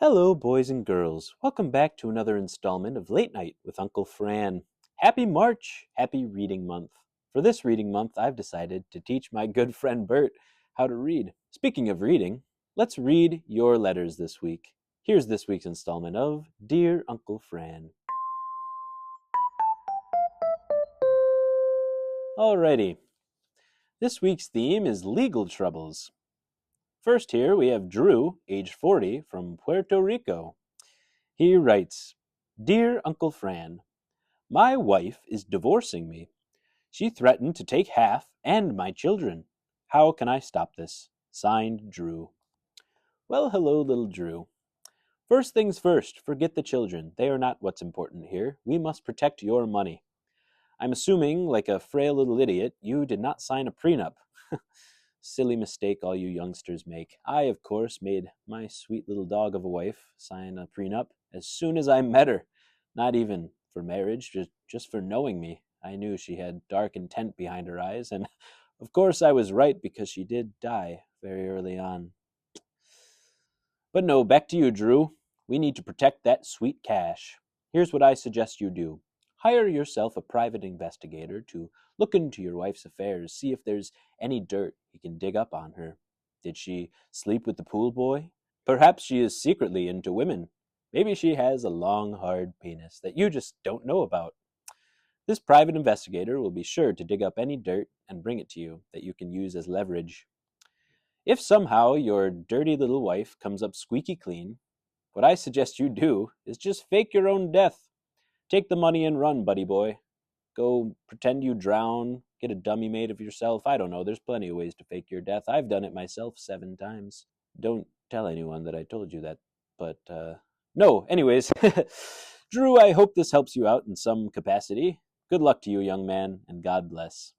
Hello, boys and girls. Welcome back to another installment of Late Night with Uncle Fran. Happy March! Happy Reading Month. For this reading month, I've decided to teach my good friend Bert how to read. Speaking of reading, let's read your letters this week. Here's this week's installment of Dear Uncle Fran. Alrighty. This week's theme is legal troubles. First here we have Drew, age 40, from Puerto Rico. He writes, Dear Uncle Fran, my wife is divorcing me. She threatened to take half and my children. How can I stop this? Signed, Drew. Well, hello, little Drew. First things first, forget the children. They are not what's important here. We must protect your money. I'm assuming, like a frail little idiot, you did not sign a prenup. Silly mistake all you youngsters make. I, of course, made my sweet little dog of a wife sign a prenup as soon as I met her. Not even for marriage, just for knowing me. I knew she had dark intent behind her eyes, and of course I was right because she did die very early on. But no, back to you, Drew. We need to protect that sweet cash. Here's what I suggest you do. Hire yourself a private investigator to look into your wife's affairs, see if there's any dirt he can dig up on her. Did she sleep with the pool boy? Perhaps she is secretly into women. Maybe she has a long, hard penis that you just don't know about. This private investigator will be sure to dig up any dirt and bring it to you that you can use as leverage. If somehow your dirty little wife comes up squeaky clean, what I suggest you do is just fake your own death. Take the money and run, buddy boy. Go pretend you drown, get a dummy made of yourself. I don't know, there's plenty of ways to fake your death. I've done it myself 7 times. Don't tell anyone that I told you that, but, no, anyways. Drew, I hope this helps you out in some capacity. Good luck to you, young man, and God bless.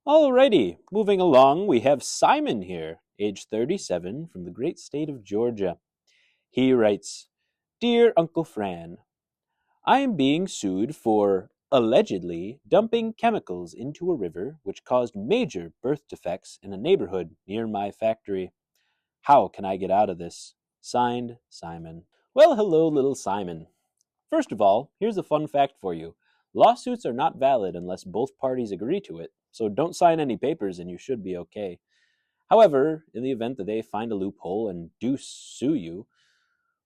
Alrighty, moving along, we have Simon here, age 37, from the great state of Georgia. He writes, Dear Uncle Fran, I am being sued for allegedly dumping chemicals into a river which caused major birth defects in a neighborhood near my factory. How can I get out of this? Signed, Simon. Well, hello, little Simon. First of all, here's a fun fact for you. Lawsuits are not valid unless both parties agree to it, so don't sign any papers and you should be okay. However, in the event that they find a loophole and do sue you,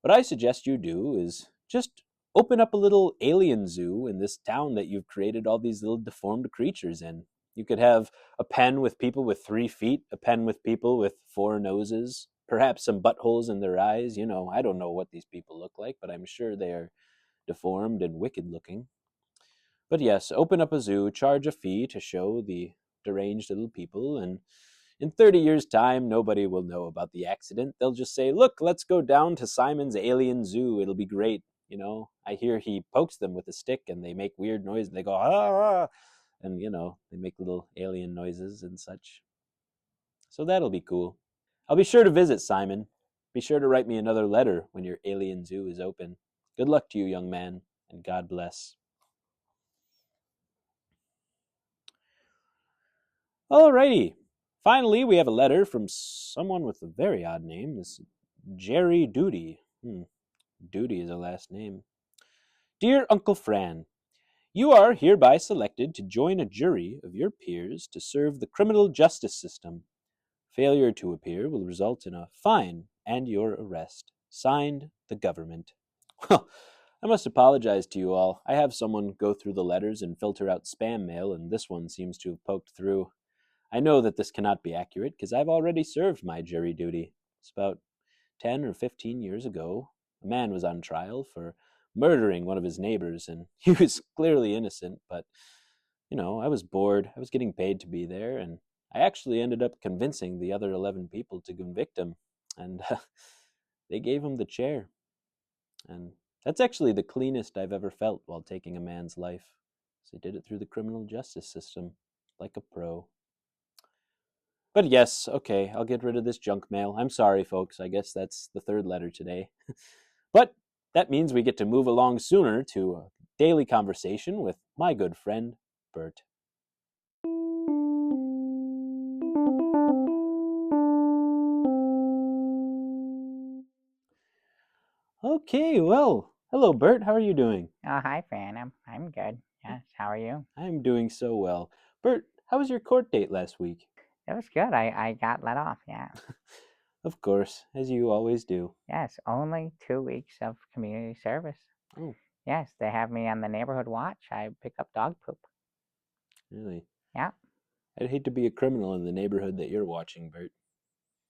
what I suggest you do is just open up a little alien zoo in this town that you've created all these little deformed creatures in. You could have a pen with people with 3 feet, a pen with people with 4 noses, perhaps some buttholes in their eyes. You know, I don't know what these people look like, but I'm sure they are deformed and wicked looking. But yes, open up a zoo, charge a fee to show the deranged little people, and in 30 years' time, nobody will know about the accident. They'll just say, look, let's go down to Simon's alien zoo. It'll be great. You know, I hear he pokes them with a stick and they make weird noise. They go, ah, and, you know, they make little alien noises and such. So that'll be cool. I'll be sure to visit, Simon. Be sure to write me another letter when your alien zoo is open. Good luck to you, young man, and God bless. Alrighty. Finally, we have a letter from someone with a very odd name. This Jerry Duty. Duty is a last name. Dear Uncle Fran, you are hereby selected to join a jury of your peers to serve the criminal justice system. Failure to appear will result in a fine and your arrest. Signed, the government. Well, I must apologize to you all. I have someone go through the letters and filter out spam mail, and this one seems to have poked through. I know that this cannot be accurate because I've already served my jury duty. It's about 10 or 15 years ago. A man was on trial for murdering one of his neighbors, and he was clearly innocent, but, you know, I was bored. I was getting paid to be there, and I actually ended up convincing the other 11 people to convict him, and they gave him the chair. And that's actually the cleanest I've ever felt while taking a man's life. So I did it through the criminal justice system, like a pro. But yes, okay, I'll get rid of this junk mail. I'm sorry, folks. I guess that's the 3rd letter today. But that means we get to move along sooner to a daily conversation with my good friend, Bert. Okay, well, hello, Bert. How are you doing? Oh, hi, Fran. I'm good. Yes. How are you? I'm doing so well. Bert, how was your court date last week? It was good. I got let off. Yeah. Of course, as you always do. Yes. Only 2 weeks of community service. Oh, Yes. They have me on the neighborhood watch. I pick up dog poop. really? Yeah. I'd hate to be a criminal in the neighborhood that you're watching, Bert.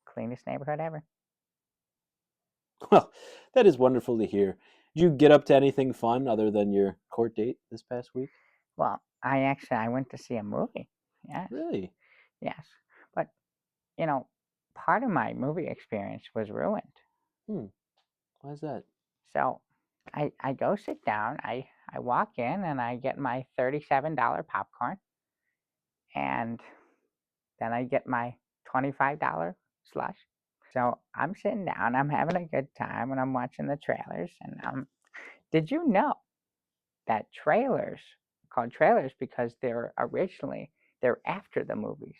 Cleanest neighborhood ever. Well, that is wonderful to hear. Did you get up to anything fun other than your court date this past week? Well, I went to see a movie. Yes. Really? Yes. But you know, part of my movie experience was ruined. Hmm, why is that? So, I go sit down. I walk in and I get my $37 popcorn, and then I get my $25 slush. So I'm sitting down, I'm having a good time, and I'm watching the trailers. And did you know that trailers called trailers because they're after the movies?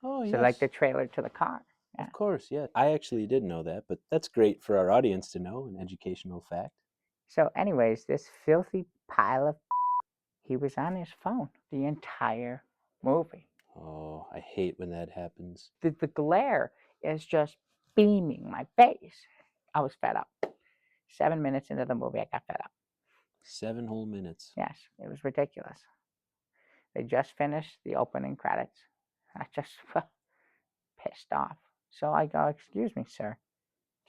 Oh, So like yes. the trailer to the car. Yeah. Of course, yeah. I actually did know that, but that's great for our audience to know, an educational fact. So, anyways, this filthy pile of he was on his phone the entire movie. Oh, I hate when that happens. The glare is just beaming my face. I was fed up. 7 minutes into the movie, I got fed up. 7 whole minutes. Yes, it was ridiculous. They just finished the opening credits. I just pissed off. So I go, "Excuse me, sir,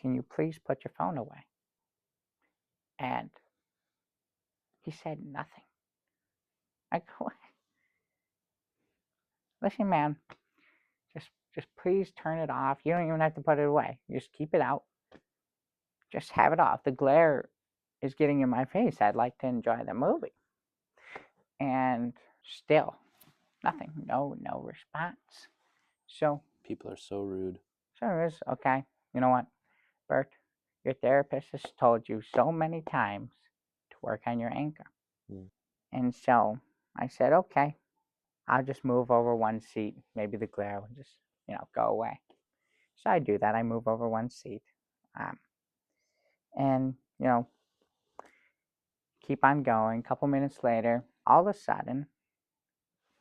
can you please put your phone away?" And he said nothing. I go, "Listen, man, just please turn it off. You don't even have to put it away. Just keep it out. Just have it off. The glare is getting in my face. I'd like to enjoy the movie." And still nothing. No response. So People are so rude. so it was okay. You know what, Bert? Your therapist has told you so many times to work on your anger. Mm. And so I said, okay, I'll just move over one seat. Maybe the glare will just, go away. So I do that. I move over one seat. Um, and, keep on going. A couple minutes later, all of a sudden,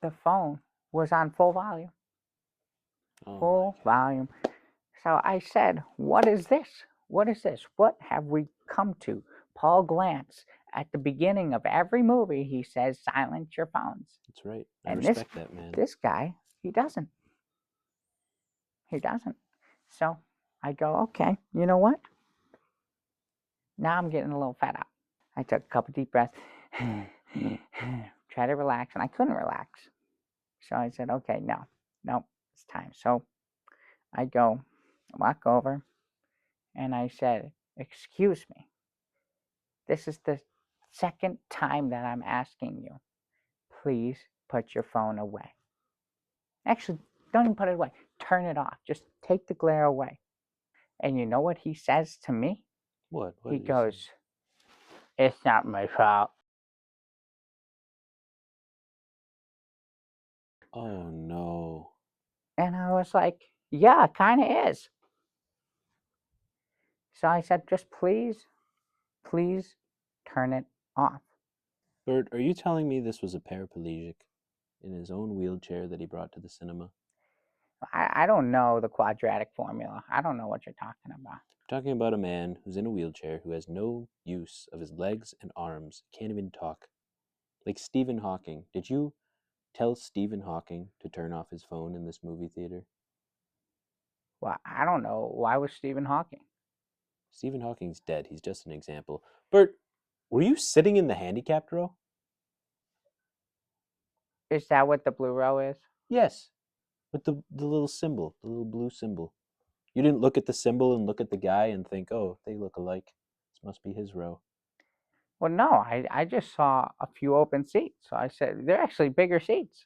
the phone was on full volume. Oh my Full God. volume. So I said, what is this? What is this? What have we come to? Paul Glantz, at the beginning of every movie, he says, silence your phones. That's right. I And this respect that man. this guy, he doesn't. He doesn't. So I go, okay, you know what? Now I'm getting a little fed up. I took a couple deep breaths, try to relax, and I couldn't relax. So I said, okay, no, it's time. So I go, walk over, and I said, excuse me. This is the second time that I'm asking you. Please put your phone away. Actually, don't even put it away. Turn it off. Just take the glare away. And you know what he says to me? What? What He did he say? goes, it's not my fault. Oh no. And I was like, yeah, kind of is. So I said, just please turn it off. Bert, are you telling me this was a paraplegic in his own wheelchair that he brought to the cinema? I don't know the quadratic formula. I don't know what you're talking about. We're talking about a man who's in a wheelchair who has no use of his legs and arms, can't even talk. Like Stephen Hawking. Did you tell Stephen Hawking to turn off his phone in this movie theater? Well, I don't know. Why was Stephen Hawking? Stephen Hawking's dead. He's just an example. Bert, were you sitting in the handicapped row? Is that what the blue row is? Yes. With the little symbol, the little blue symbol. You didn't look at the symbol and look at the guy and think, oh, they look alike. This must be his row. Well, no, I just saw a few open seats. So I said, they're actually bigger seats.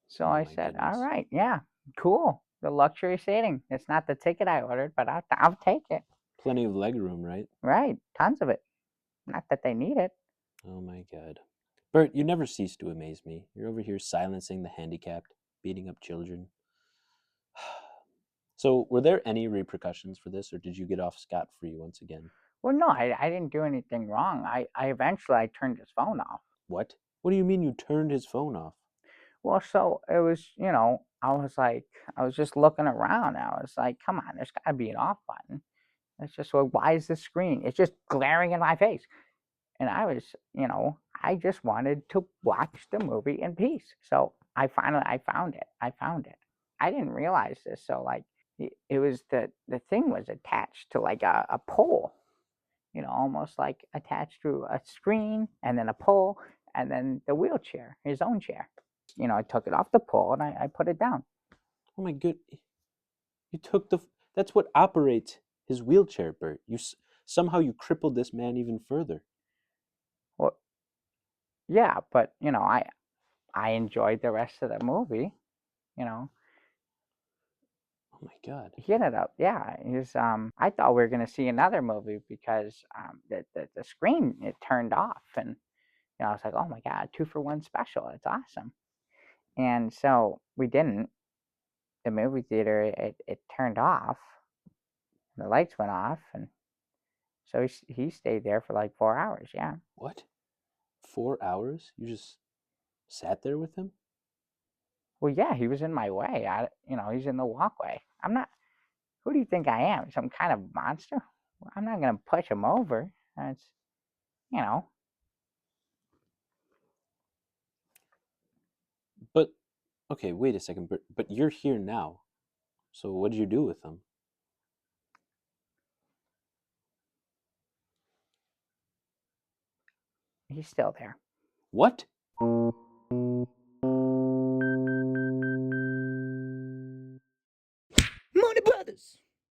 So Oh I my said, all goodness. right, yeah, cool. The luxury seating. It's not the ticket I ordered, but I'll take it. Plenty of leg room, right? Right, tons of it. Not that they need it. Oh my god. Bert, you never cease to amaze me. You're over here silencing the handicapped, beating up children. So, were there any repercussions for this, or did you get off scot free once again? Well, no, I didn't do anything wrong. I eventually I turned his phone off. What? What do you mean you turned his phone off? Well, so it was, I was like, I was just looking around. I was like, come on, there's got to be an off button. It's just, well, why is the screen? It's just glaring in my face. And I was, I just wanted to watch the movie in peace. So I found it. I found it. I didn't realize this. So like, it was the thing was attached to like a pole, almost like attached to a screen and then a pole and then the wheelchair, his own chair. I took it off the pole and I put it down. Oh my good. You took the. That's what operates his wheelchair, Bert. Somehow you crippled this man even further. Well, yeah, but I enjoyed the rest of the movie. You know, Oh my god. he ended up, yeah. He's I thought we were gonna see another movie because the screen it turned off, and I was like, oh my god, 2-for-1 special. It's awesome. And so we didn't. The movie theater it turned off. The lights went off, and so he stayed there for like 4 hours. Yeah. What? 4 hours? You just sat there with him? Well, yeah, he was in my way. He's in the walkway. I'm not. Who do you think I am? Some kind of monster? I'm not gonna push him over. It's, you know, But okay, wait a second. But you're here now. So what did you do with him? he's still there. What?